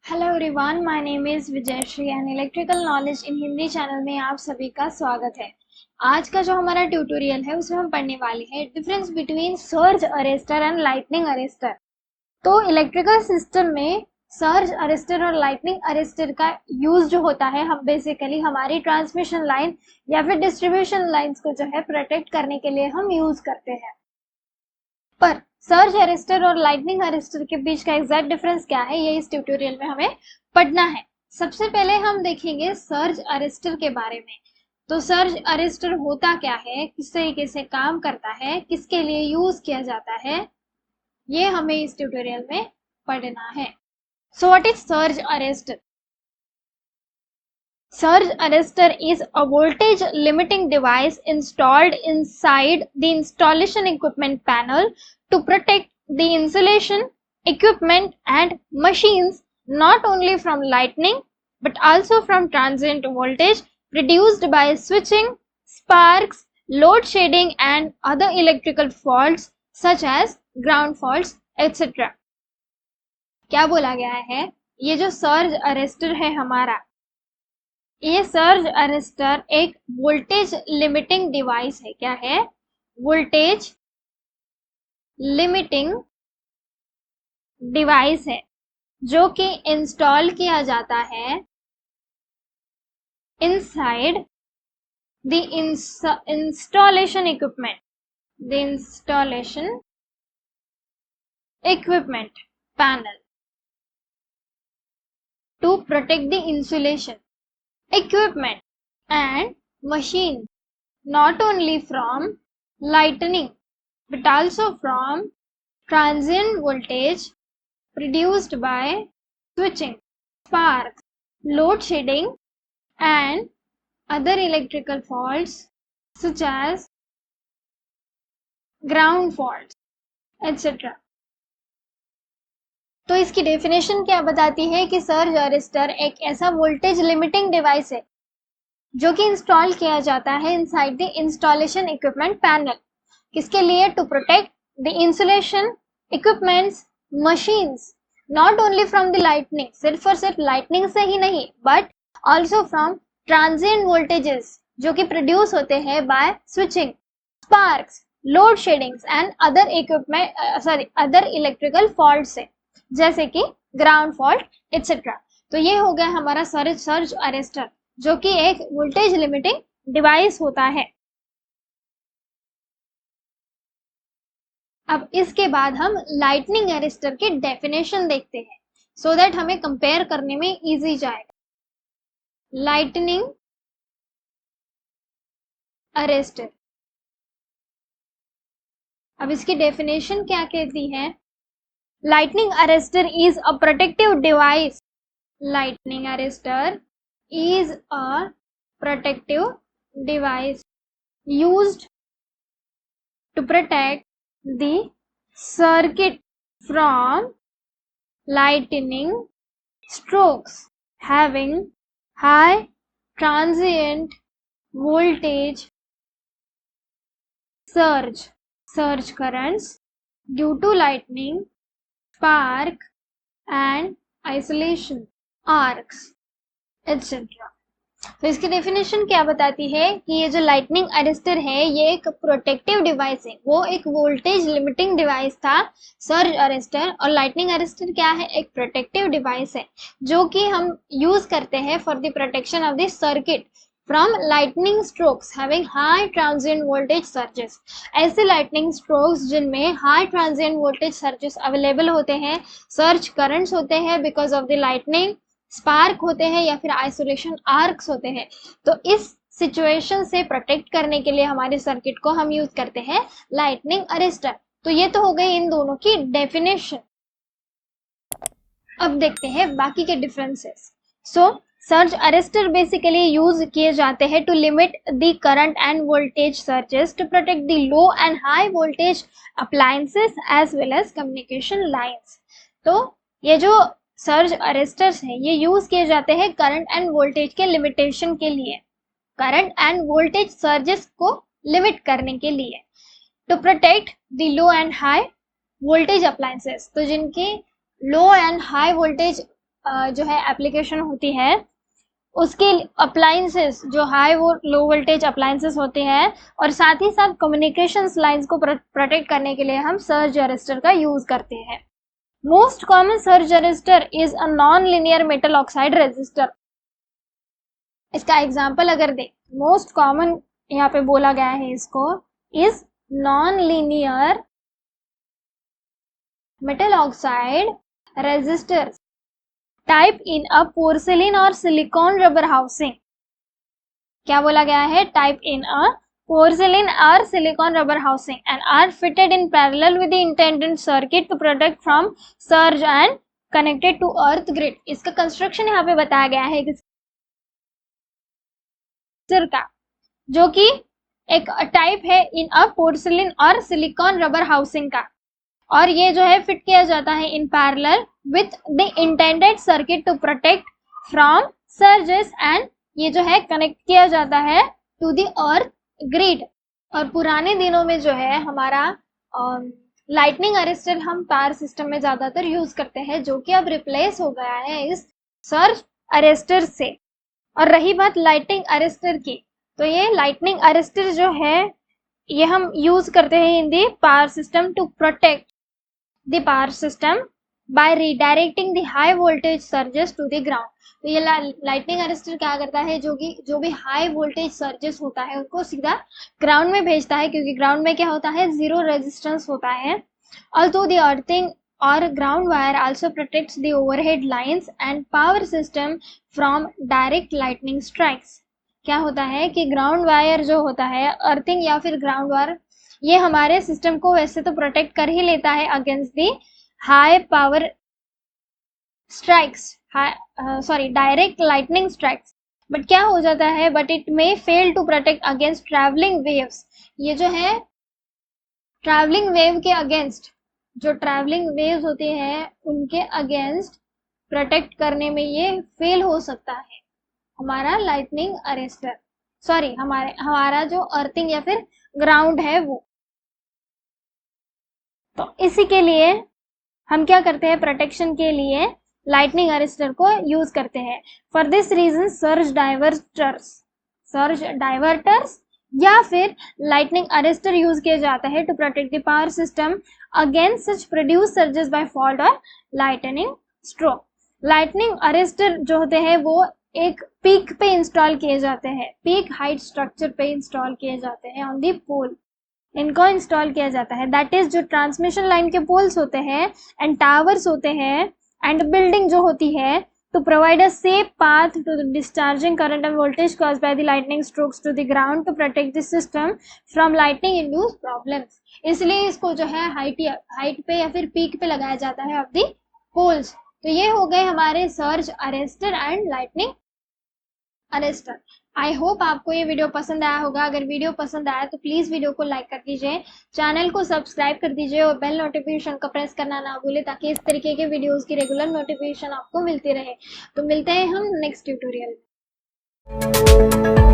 Hello everyone, my name is Vijayshree and electrical knowledge in Hindi channel में आप सभी का स्वागत है। आज का जो हमारा ट्यूटोरियल है उसमें हम पढ़ने वाले हैं difference between surge arrester and lightning arrester. तो इलेक्ट्रिकल सिस्टम में सर्ज अरेस्टर और लाइटनिंग अरेस्टर का यूज जो होता है, हम बेसिकली हमारी ट्रांसमिशन लाइन या फिर डिस्ट्रीब्यूशन लाइंस को जो है प्रोटेक्ट करने के लिए हम यूज करते हैं। पर सर्ज अरेस्टर और लाइटनिंग अरेस्टर के बीच का एग्जैक्ट डिफरेंस क्या है, ये इस ट्यूटोरियल में हमें पढ़ना है। सबसे पहले हम देखेंगे सर्ज अरेस्टर के बारे में। तो सर्ज अरेस्टर होता क्या है, किस तरीके से काम करता है, किसके लिए यूज किया जाता है, ये हमें इस ट्यूटोरियल में पढ़ना है। So what is surge arrester? Surge arrestor is a voltage limiting device installed inside the installation equipment panel to protect the insulation, equipment and machines not only from lightning but also from transient voltage produced by switching, sparks, load shedding and other electrical faults such as ground faults etc. क्या बोला गया है? ये जो surge arrester है हमारा, ये surge arrester एक वोल्टेज लिमिटिंग डिवाइस है। क्या है? वोल्टेज लिमिटिंग डिवाइस है जो कि इंस्टॉल किया जाता है inside the installation equipment, the installation equipment panel to protect the insulation, equipment and machine not only from lightning but also from transient voltage produced by switching, sparks, load shedding and other electrical faults such as ground faults etc. तो इसकी definition क्या बताती है कि surge arrester एक ऐसा voltage limiting device है जो कि इंस्टॉल किया जाता है inside the installation equipment panel. किसके लिए? To protect the insulation, equipments, machines not only from the lightning, सिर्फ और सिर्फ लाइटनिंग से ही नहीं but also from transient voltages जो कि प्रोड्यूस होते हैं by switching, sparks, load sheddings and other equipment other electrical fault से, जैसे कि ग्राउंड फॉल्ट एटसेट्रा। तो ये हो गया हमारा सर्ज अरेस्टर जो कि एक वोल्टेज लिमिटिंग डिवाइस होता है। अब इसके बाद हम लाइटनिंग अरेस्टर की डेफिनेशन देखते हैं सो दैट हमें कंपेयर करने में इजी जाएगा। लाइटनिंग अरेस्टर, अब इसकी डेफिनेशन क्या कहती है? Lightning arrestor is a protective device. Lightning arrestor is a protective device used to protect the circuit from lightning strokes having high transient voltage surge currents due to lightning, spark and isolation arcs etc. तो इसकी definition क्या बताती है कि ये जो lightning arrester है ये एक प्रोटेक्टिव डिवाइस है। वो एक वोल्टेज लिमिटिंग डिवाइस था सर्ज अरेस्टर, और लाइटनिंग अरेस्टर क्या है? एक प्रोटेक्टिव डिवाइस है जो कि हम यूज करते हैं for the protection of the circuit from lightning strokes having high transient voltage surges. ऐसे लाइटनिंग स्ट्रोक्स जिनमें high transient voltage surges available होते हैं, सर्ज करंट्स होते हैं because of the lightning, spark होते हैं या फिर आइसोलेशन आर्क्स होते हैं। तो इस सिचुएशन से प्रोटेक्ट करने के लिए हमारे सर्किट को हम यूज करते हैं लाइटनिंग अरेस्टर। तो ये तो हो गई इन दोनों की डेफिनेशन। अब देखते हैं बाकी के differences. Surge arrester basically use किए जाते हैं to limit the current and voltage surges to protect the low and high voltage appliances as well as communication lines. तो ये जो सर्ज अरेस्टर्स हैं ये यूज किए जाते हैं करंट एंड वोल्टेज के लिमिटेशन के लिए, करंट एंड वोल्टेज सर्जेस को लिमिट करने के लिए, to protect the low and high voltage appliances. तो जिनकी लो एंड हाई वोल्टेज जो है एप्लीकेशन होती है उसके अप्लायंसेस जो हाई वो लो वोल्टेज अप्लायंसेस होते हैं, और साथ ही साथ कम्युनिकेशंस लाइंस को प्रोटेक्ट करने के लिए हम सर्ज अरेस्टर का यूज करते हैं। Most common surge arrester is a non linear metal oxide resistor. इसका एग्जांपल अगर दे, मोस्ट कॉमन यहाँ पे बोला गया है इसको is non linear metal oxide resistor type in a porcelain और सिलिकॉन रबर हाउसिंग। क्या बोला गया है? टाइप इन अ पोर्सिलिन और silicon rubber housing and are fitted in parallel with the intended circuit to protect from surge and connected to earth grid. इसका construction यहाँ पे बताया गया है का, जो कि एक टाइप है इन अ पोर्सिलिन और सिलिकॉन रबर हाउसिंग का, और ये जो है फिट किया जाता है in parallel with the intended circuit to protect from surges and ये जो है कनेक्ट किया जाता है टू द अर्थ ग्रिड। और पुराने दिनों में जो है हमारा लाइटनिंग अरेस्टर हम पावर सिस्टम में ज्यादातर यूज करते हैं, जो कि अब रिप्लेस हो गया है इस सर्ज अरेस्टर से। और रही बात लाइटनिंग अरेस्टर की, तो ये लाइटनिंग अरेस्टर जो है ये हम यूज करते हैं in the power system to protect the power system by redirecting the high voltage surges to the ground. तो ये लाइटनिंग अरेस्टर क्या करता है, जो भी हाई वोल्टेज सर्जेस होता है उनको सीधा ग्राउंड में भेजता है, क्योंकि ग्राउंड में क्या होता है, जीरो रेजिस्टेंस होता है। ऑल्सो द अर्थिंग और ground wire also protects the overhead lines and power system from direct lightning strikes. क्या होता है कि ग्राउंड वायर जो होता है, अर्थिंग या फिर ग्राउंड वायर, ये हमारे सिस्टम को वैसे तो प्रोटेक्ट कर ही लेता है against the high power strikes, direct lightning strikes, but क्या हो जाता है, but it may fail to protect against travelling waves. ये जो है ट्रैवलिंग वेव के अगेंस्ट, जो ट्रैवलिंग वेव्स होती हैं उनके अगेंस्ट प्रोटेक्ट करने में ये फेल हो सकता है हमारा लाइटनिंग अरेस्टर, हमारा जो अर्थिंग या फिर ग्राउंड है वो। तो इसी के लिए हम क्या करते हैं, प्रोटेक्शन के लिए लाइटनिंग अरेस्टर को यूज करते हैं। For this reason surge diverters या फिर लाइटनिंग अरेस्टर यूज किया जाता है to protect the power system against such produce surges by fault और लाइटनिंग स्ट्रोक। लाइटनिंग अरेस्टर जो होते हैं वो एक पीक पे इंस्टॉल किए जाते हैं, पीक हाइट स्ट्रक्चर पे इंस्टॉल किए जाते हैं ऑन दी पोल। इनको इंस्टॉल किया जाता है, दैट इज जो ट्रांसमिशन लाइन के पोल्स होते हैं एंड टावर्स होते हैं एंड बिल्डिंग जो होती है, to provide a safe path to the discharging current and voltage caused by the lightning strokes to the ground to protect the system from lightning induced problems। इसलिए इसको जो है height पे या फिर पीक पे लगाया जाता है ऑफ दी पोल्स। तो ये हो गए हमारे surge arrester and lightning arrester. I hope आपको ये वीडियो पसंद आया होगा। अगर वीडियो पसंद आया तो प्लीज वीडियो को लाइक कर दीजिए, चैनल को सब्सक्राइब कर दीजिए और बेल नोटिफिकेशन को प्रेस करना ना भूले, ताकि इस तरीके के वीडियोस की रेगुलर नोटिफिकेशन आपको मिलती रहे। तो मिलते हैं हम नेक्स्ट ट्यूटोरियल में।